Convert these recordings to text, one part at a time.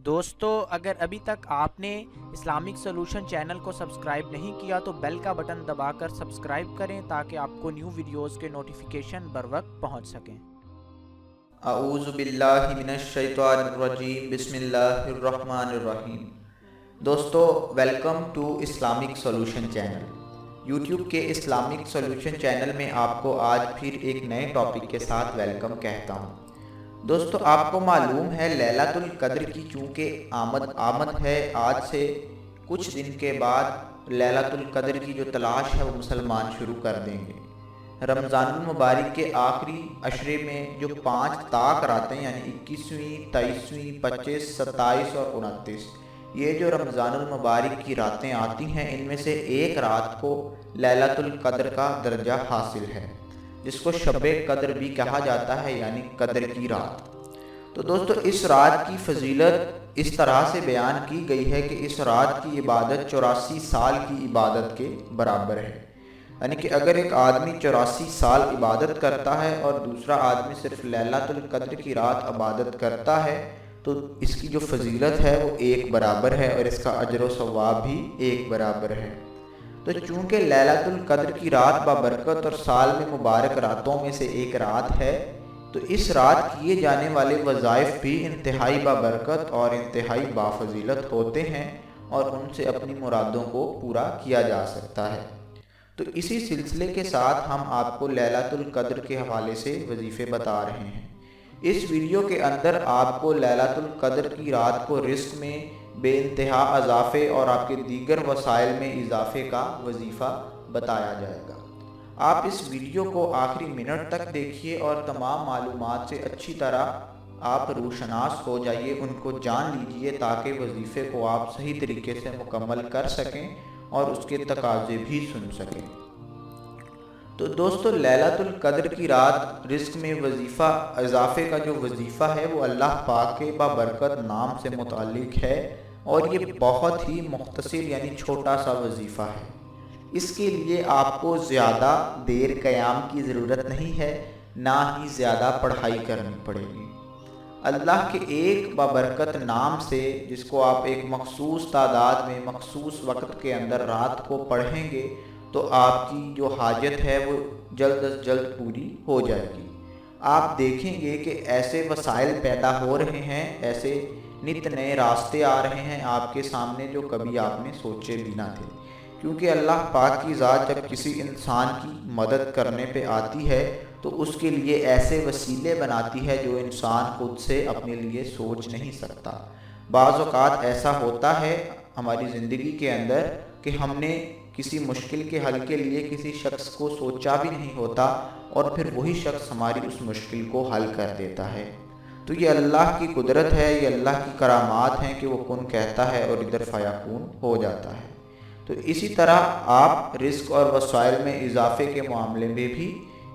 دوستو اگر ابھی تک آپ نے اسلامک سولوشن چینل کو سبسکرائب نہیں کیا تو بیل کا بٹن دبا کر سبسکرائب کریں تاکہ آپ کو نیو ویڈیوز کے نوٹیفیکیشن بر وقت پہنچ سکیں۔ اعوذ باللہ من الشیطان الرجیم، بسم اللہ الرحمن الرحیم۔ دوستو welcome to Islamic solution channel. YouTube کے اسلامک سولوشن چینل میں آپ کو آج پھر ایک نئے ٹاپک کے ساتھ ویلکم کہتا ہوں۔ دوستو آپ کو معلوم ہے لیلۃ القدر کی چونکہ آمد ہے، آج سے کچھ دن کے بعد لیلۃ القدر کی جو تلاش ہے وہ مسلمان شروع کر دیں گے۔ رمضان المبارک کے آخری عشرے میں جو 5 طاق راتیں یعنی 21ویں، 23ویں، 25، 27 اور 29، یہ جو رمضان المبارک کی راتیں آتی ہیں ان میں سے ایک رات کو لیلۃ القدر کا درجہ حاصل ہے، جس کو شب قدر بھی کہا جاتا ہے یعنی قدر کی رات۔ تو دوستو اس رات کی فضیلت اس طرح سے بیان کی گئی ہے کہ اس رات کی عبادت 84 سال کی عبادت کے برابر ہے، یعنی کہ اگر ایک آدمی 84 سال عبادت کرتا ہے اور دوسرا آدمی صرف لیلۃ القدر کی رات عبادت کرتا ہے تو اس کی جو فضیلت ہے وہ ایک برابر ہے اور اس کا اجر و ثواب بھی ایک برابر ہے۔ تو چونکہ لیلۃ القدر کی رات بابرکت اور سال میں مبارک راتوں میں سے ایک رات ہے، تو اس رات کیے جانے والے وظائف بھی انتہائی بابرکت اور انتہائی بافضیلت ہوتے ہیں اور ان سے اپنی مرادوں کو پورا کیا جا سکتا ہے۔ تو اسی سلسلے کے ساتھ ہم آپ کو لیلۃ القدر کے حوالے سے وظیفے بتا رہے ہیں۔ اس ویڈیو کے اندر آپ کو لیلۃ القدر کی رات کو رزق میں بے انتہا اضافے اور آپ کے دیگر وسائل میں اضافے کا وظیفہ بتایا جائے گا۔ آپ اس ویڈیو کو آخری منٹ تک دیکھیے اور تمام معلومات سے اچھی طرح آپ روشناس ہو جائیے، ان کو جان لیجئے تاکہ وظیفے کو آپ صحیح طریقے سے مکمل کر سکیں اور اس کے تقاضے بھی سن سکیں۔ تو دوستو لیلۃ القدر کی رات رزق میں وظیفہ اضافے کا جو وظیفہ ہے وہ اللہ پاک کے بابرکت نام سے متعلق ہے اور یہ بہت ہی مختصر یعنی چھوٹا سا وظیفہ ہے۔ اس کے لیے آپ کو زیادہ دیر قیام کی ضرورت نہیں ہے، نہ ہی زیادہ پڑھائی کرنی پڑے گی۔ اللہ کے ایک بابرکت نام سے جس کو آپ ایک مخصوص تعداد میں مخصوص وقت کے اندر رات کو پڑھیں گے تو آپ کی جو حاجت ہے وہ جلد از جلد پوری ہو جائے گی۔ آپ دیکھیں گے کہ ایسے وسائل پیدا ہو رہے ہیں، ایسے نت نئے راستے آ رہے ہیں آپ کے سامنے جو کبھی آپ نے سوچے بھی نہ تھے، کیونکہ اللہ پاک کی ذات جب کسی انسان کی مدد کرنے پہ آتی ہے تو اس کے لیے ایسے وسیلے بناتی ہے جو انسان خود سے اپنے لیے سوچ نہیں سکتا۔ بعض اوقات ایسا ہوتا ہے ہماری زندگی کے اندر کہ ہم نے کسی مشکل کے حل کے لیے کسی شخص کو سوچا بھی نہیں ہوتا اور پھر وہی شخص ہماری اس مشکل کو حل کر دیتا ہے۔ تو یہ اللہ کی قدرت ہے، یہ اللہ کی کرامات ہیں کہ وہ کن کہتا ہے اور ادھر فیکون ہو جاتا ہے۔ تو اسی طرح آپ رزق اور وسائل میں اضافے کے معاملے میں بھی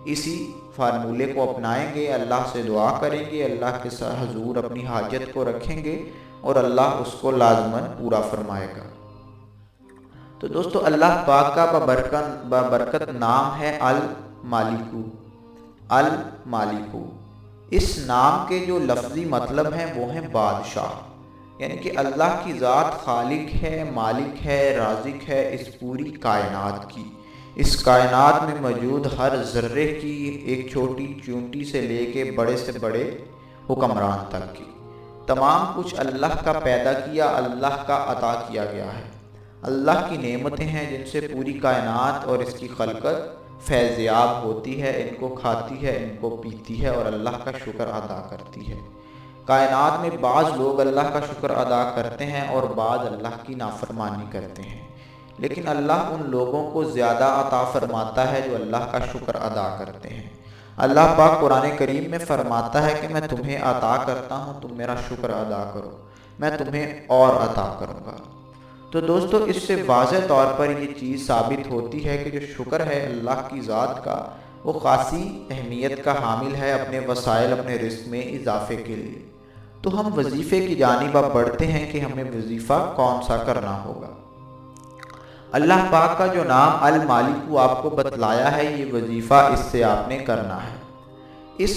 اسی فارمولے کو اپنائیں گے، اللہ سے دعا کریں گے، اللہ کے حضور اپنی حاجت کو رکھیں گے اور اللہ اس کو لازماً پورا فرمائے گا۔ تو دوستو اللہ پاک کا بابرکت نام ہے المالک۔ المالک، اس نام کے جو لفظی مطلب ہیں وہ ہیں بادشاہ، یعنی کہ اللہ کی ذات خالق ہے، مالک ہے، رازق ہے اس پوری کائنات کی۔ اس کائنات میں موجود ہر ذرے کی، ایک چھوٹی چونٹی سے لے کے بڑے سے بڑے حکمران تک کی، تمام کچھ اللہ کا پیدا کیا، اللہ کا عطا کیا گیا ہے۔ اللہ کی نعمتیں ہیں جن سے پوری کائنات اور اس کی خلقت فیض یاب ہوتی ہے، ان کو کھاتی ہے، ان کو پیتی ہے اور اللہ کا شکر ادا کرتی ہے۔ کائنات میں بعض لوگ اللہ کا شکر ادا کرتے ہیں اور بعض اللہ کی نافرمانی کرتے ہیں، لیکن اللہ ان لوگوں کو زیادہ عطا فرماتا ہے جو اللہ کا شکر ادا کرتے ہیں۔ اللہ پاک قرآن کریم میں فرماتا ہے کہ میں تمہیں عطا کرتا ہوں، تم میرا شکر ادا کرو، میں تمہیں اور عطا کروں گا۔ تو دوستو اس سے واضح طور پر یہ چیز ثابت ہوتی ہے کہ جو شکر ہے اللہ کی ذات کا وہ خاصی اہمیت کا حامل ہے اپنے وسائل، اپنے رزق میں اضافے کے لیے۔ تو ہم وظیفے کی جانب اب بڑھتے ہیں کہ ہمیں وظیفہ کون سا کرنا ہوگا۔ اللہ پاک کا جو نام المالک آپ کو بتلایا ہے، یہ وظیفہ اس سے آپ نے کرنا ہے۔ اس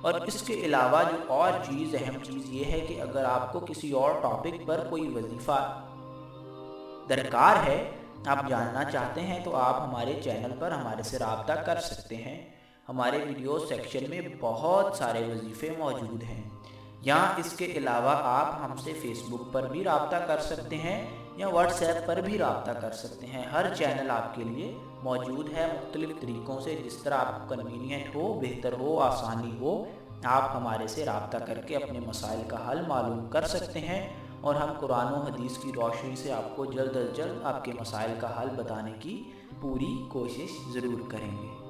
اور اس کے علاوہ جو اور چیز اہم چیز یہ ہے کہ اگر آپ کو کسی اور ٹاپک پر کوئی وظیفہ درکار ہے، آپ جاننا چاہتے ہیں، تو آپ ہمارے چینل پر ہمارے سے رابطہ کر سکتے ہیں۔ ہمارے ویڈیو سیکشن میں بہت سارے وظیفے موجود ہیں۔ یا اس کے علاوہ آپ ہم سے فیس بک پر بھی رابطہ کر سکتے ہیں یا واٹس ایپ پر بھی رابطہ کر سکتے ہیں۔ ہر چینل آپ کے لیے موجود ہے، مختلف طریقوں سے جس طرح آپ کو کنوینئنٹ ہو، بہتر ہو، آسانی ہو، آپ ہمارے سے رابطہ کر کے اپنے مسائل کا حل معلوم کر سکتے ہیں، اور ہم قرآن و حدیث کی روشنی سے آپ کو جلد از جلد آپ کے مسائل کا حل بتانے کی پوری کوشش ضرور کریں گے۔